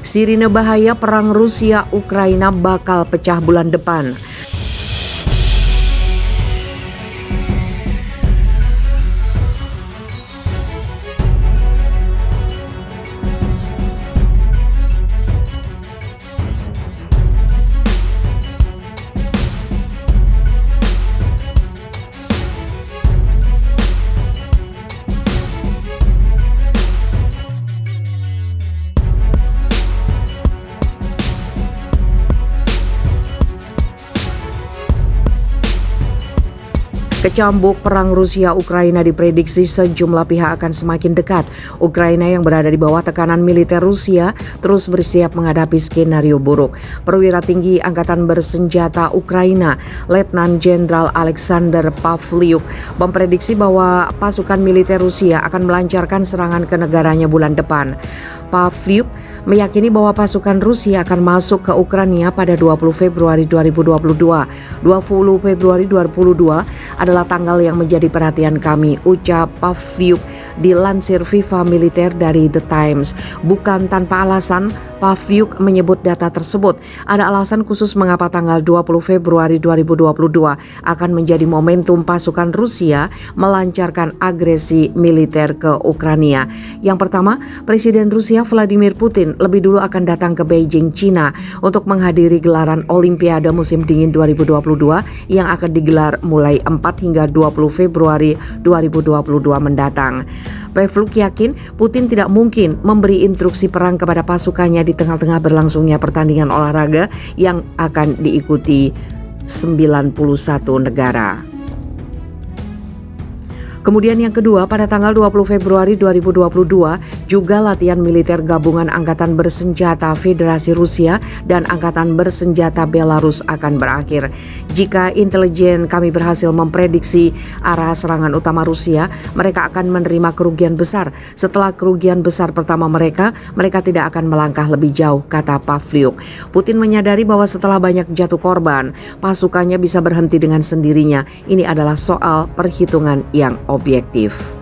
Sirine bahaya perang Rusia-Ukraina bakal pecah bulan depan. Kecambuk perang Rusia-Ukraina diprediksi sejumlah pihak akan semakin dekat. Ukraina yang berada di bawah tekanan militer Rusia terus bersiap menghadapi skenario buruk. Perwira tinggi Angkatan Bersenjata Ukraina, Letnan Jenderal Alexander Pavlyuk, memprediksi bahwa pasukan militer Rusia akan melancarkan serangan ke negaranya bulan depan. Pavlyuk meyakini bahwa pasukan Rusia akan masuk ke Ukraina pada 20 Februari 2022. 20 Februari 2022 adalah tanggal yang menjadi perhatian kami, ucap Pavlyuk dilansir FIFA Militer dari The Times. Bukan tanpa alasan, Pavlyuk menyebut data tersebut. Ada alasan khusus mengapa tanggal 20 Februari 2022 akan menjadi momentum pasukan Rusia melancarkan agresi militer ke Ukraina. Yang pertama, Presiden Rusia Vladimir Putin lebih dulu akan datang ke Beijing, China untuk menghadiri gelaran Olimpiade musim dingin 2022 yang akan digelar mulai 4 hingga 20 Februari 2022 mendatang. Pavlyuk yakin Putin tidak mungkin memberi instruksi perang kepada pasukannya di tengah-tengah berlangsungnya pertandingan olahraga yang akan diikuti 91 negara. Kemudian yang kedua, pada tanggal 20 Februari 2022, juga latihan militer gabungan Angkatan Bersenjata Federasi Rusia dan Angkatan Bersenjata Belarus akan berakhir. Jika intelijen kami berhasil memprediksi arah serangan utama Rusia, mereka akan menerima kerugian besar. Setelah kerugian besar pertama mereka tidak akan melangkah lebih jauh, kata Pavlyuk. Putin menyadari bahwa setelah banyak jatuh korban, pasukannya bisa berhenti dengan sendirinya. Ini adalah soal perhitungan yang objektif.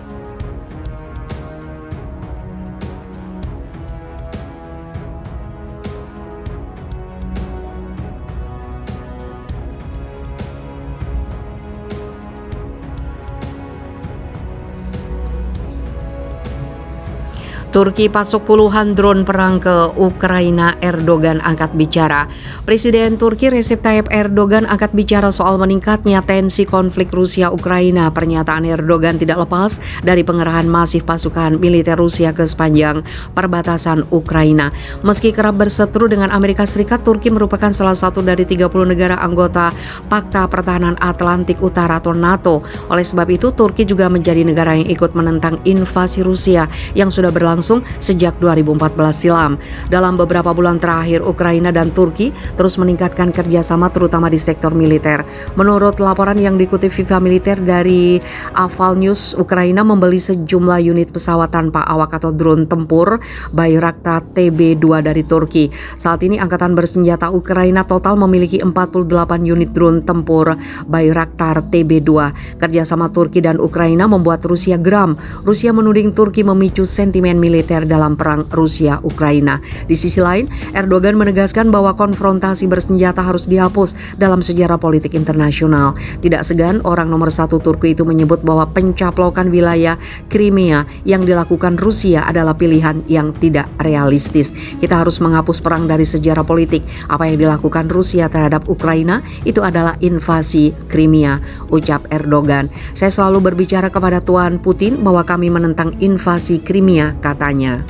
Turki pasok puluhan drone perang ke Ukraina, Erdogan angkat bicara. Presiden Turki Recep Tayyip Erdogan angkat bicara soal meningkatnya tensi konflik Rusia-Ukraina. Pernyataan Erdogan tidak lepas dari pengerahan masif pasukan militer Rusia ke sepanjang perbatasan Ukraina. Meski kerap berseteru dengan Amerika Serikat, Turki merupakan salah satu dari 30 negara anggota Pakta Pertahanan Atlantik Utara atau NATO. Oleh sebab itu, Turki juga menjadi negara yang ikut menentang invasi Rusia yang sudah berlangsung sejak 2014 silam. Dalam beberapa bulan terakhir, Ukraina dan Turki terus meningkatkan kerjasama terutama di sektor militer. Menurut laporan yang dikutip FIFA Militer dari Aval News, Ukraina membeli sejumlah unit pesawat tanpa awak atau drone tempur Bayraktar TB2 dari Turki. Saat ini Angkatan Bersenjata Ukraina total memiliki 48 unit drone tempur Bayraktar TB2. Kerjasama Turki dan Ukraina membuat Rusia geram. Rusia menuding Turki memicu sentimen militer dalam perang Rusia-Ukraina. Di sisi lain, Erdogan menegaskan bahwa konfrontasi bersenjata harus dihapus dalam sejarah politik internasional. Tidak segan, orang nomor satu Turki itu menyebut bahwa pencaplokan wilayah Crimea yang dilakukan Rusia adalah pilihan yang tidak realistis. Kita harus menghapus perang dari sejarah politik. Apa yang dilakukan Rusia terhadap Ukraina itu adalah invasi Crimea, ucap Erdogan. Saya selalu berbicara kepada Tuan Putin bahwa kami menentang invasi Crimea, katanya.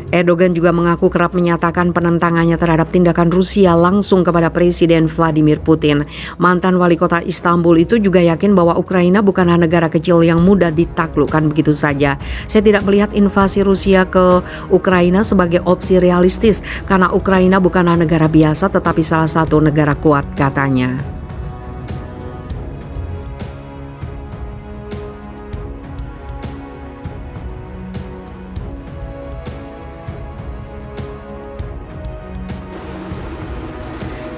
Erdogan juga mengaku kerap menyatakan penentangannya terhadap tindakan Rusia langsung kepada Presiden Vladimir Putin. Mantan wali kota Istanbul itu juga yakin bahwa Ukraina bukanlah negara kecil yang mudah ditaklukkan begitu saja. Saya tidak melihat invasi Rusia ke Ukraina sebagai opsi realistis karena Ukraina bukanlah negara biasa tetapi salah satu negara kuat, katanya.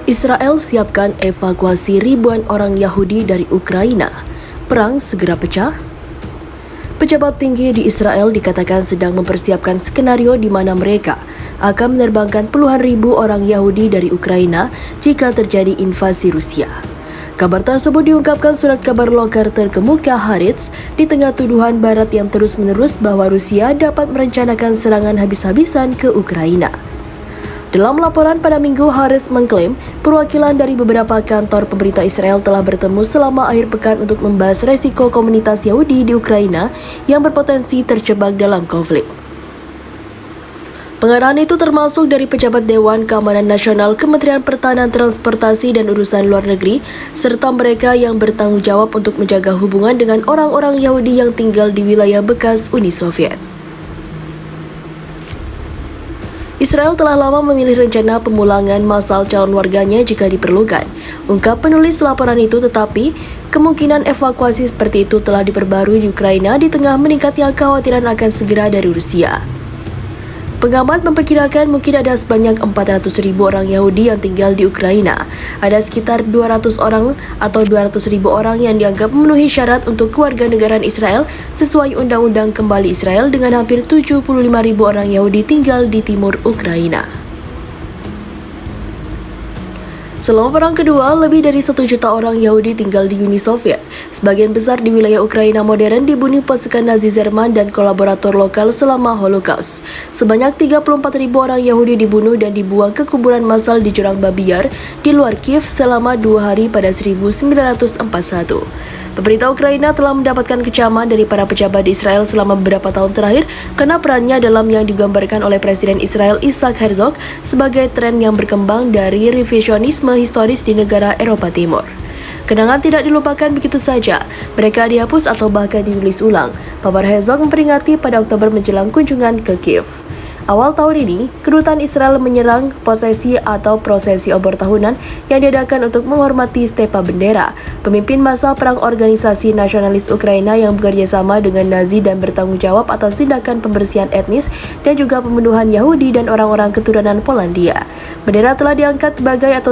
Israel siapkan evakuasi ribuan orang Yahudi dari Ukraina. Perang segera pecah? Pejabat tinggi di Israel dikatakan sedang mempersiapkan skenario di mana mereka akan menerbangkan puluhan ribu orang Yahudi dari Ukraina jika terjadi invasi Rusia. Kabar tersebut diungkapkan surat kabar lokal terkemuka Haaretz di tengah tuduhan Barat yang terus-menerus bahwa Rusia dapat merencanakan serangan habis-habisan ke Ukraina. Dalam laporan pada Minggu, Haaretz mengklaim perwakilan dari beberapa kantor pemerintah Israel telah bertemu selama akhir pekan untuk membahas resiko komunitas Yahudi di Ukraina yang berpotensi terjebak dalam konflik. Pengarahan itu termasuk dari pejabat Dewan Keamanan Nasional, Kementerian Pertahanan, Transportasi, dan Urusan Luar Negeri, serta mereka yang bertanggung jawab untuk menjaga hubungan dengan orang-orang Yahudi yang tinggal di wilayah bekas Uni Soviet. Israel telah lama memilih rencana pemulangan massal calon warganya jika diperlukan, ungkap penulis laporan itu, tetapi kemungkinan evakuasi seperti itu telah diperbarui di Ukraina di tengah meningkatnya kekhawatiran akan segera dari Rusia. Pengamat memperkirakan mungkin ada sebanyak 400.000 orang Yahudi yang tinggal di Ukraina. Ada sekitar 200 orang atau 200.000 orang yang dianggap memenuhi syarat untuk kewarganegaraan Israel sesuai Undang-Undang Kembali Israel, dengan hampir 75.000 orang Yahudi tinggal di timur Ukraina. Selama Perang Kedua, lebih dari 1 juta orang Yahudi tinggal di Uni Soviet. Sebagian besar di wilayah Ukraina modern dibunuh pasukan Nazi Jerman dan kolaborator lokal selama Holocaust. Sebanyak 34.000 orang Yahudi dibunuh dan dibuang ke kuburan massal di Jurang Babi Yar di luar Kiev selama 2 hari pada 1941. Pemerintah Ukraina telah mendapatkan kecaman dari para pejabat di Israel selama beberapa tahun terakhir karena perannya dalam yang digambarkan oleh Presiden Israel Isaac Herzog sebagai tren yang berkembang dari revisionisme historis di negara Eropa Timur. Kenangan tidak dilupakan begitu saja, mereka dihapus atau bahkan ditulis ulang, pabar Herzog memperingati pada Oktober menjelang kunjungan ke Kiev. Awal tahun ini, kedutaan Israel menyerang prosesi obor tahunan yang diadakan untuk menghormati Stepa Bendera, pemimpin massa perang organisasi nasionalis Ukraina yang bekerja sama dengan Nazi dan bertanggung jawab atas tindakan pembersihan etnis dan juga pembunuhan Yahudi dan orang-orang keturunan Polandia. Bendera telah diangkat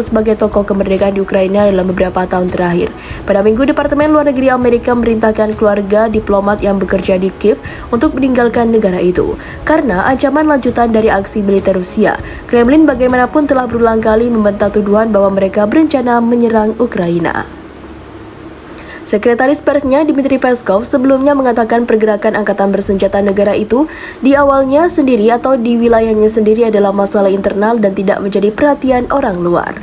sebagai tokoh kemerdekaan di Ukraina dalam beberapa tahun terakhir. Pada Minggu, Departemen Luar Negeri Amerika memerintahkan keluarga diplomat yang bekerja di Kiev untuk meninggalkan negara itu karena ancaman lanjutan dari aksi militer Rusia. Kremlin bagaimanapun telah berulang kali membantah tuduhan bahwa mereka berencana menyerang Ukraina. Sekretaris Persnya Dmitry Peskov sebelumnya mengatakan pergerakan angkatan bersenjata negara itu di awalnya sendiri atau di wilayahnya sendiri adalah masalah internal dan tidak menjadi perhatian orang luar.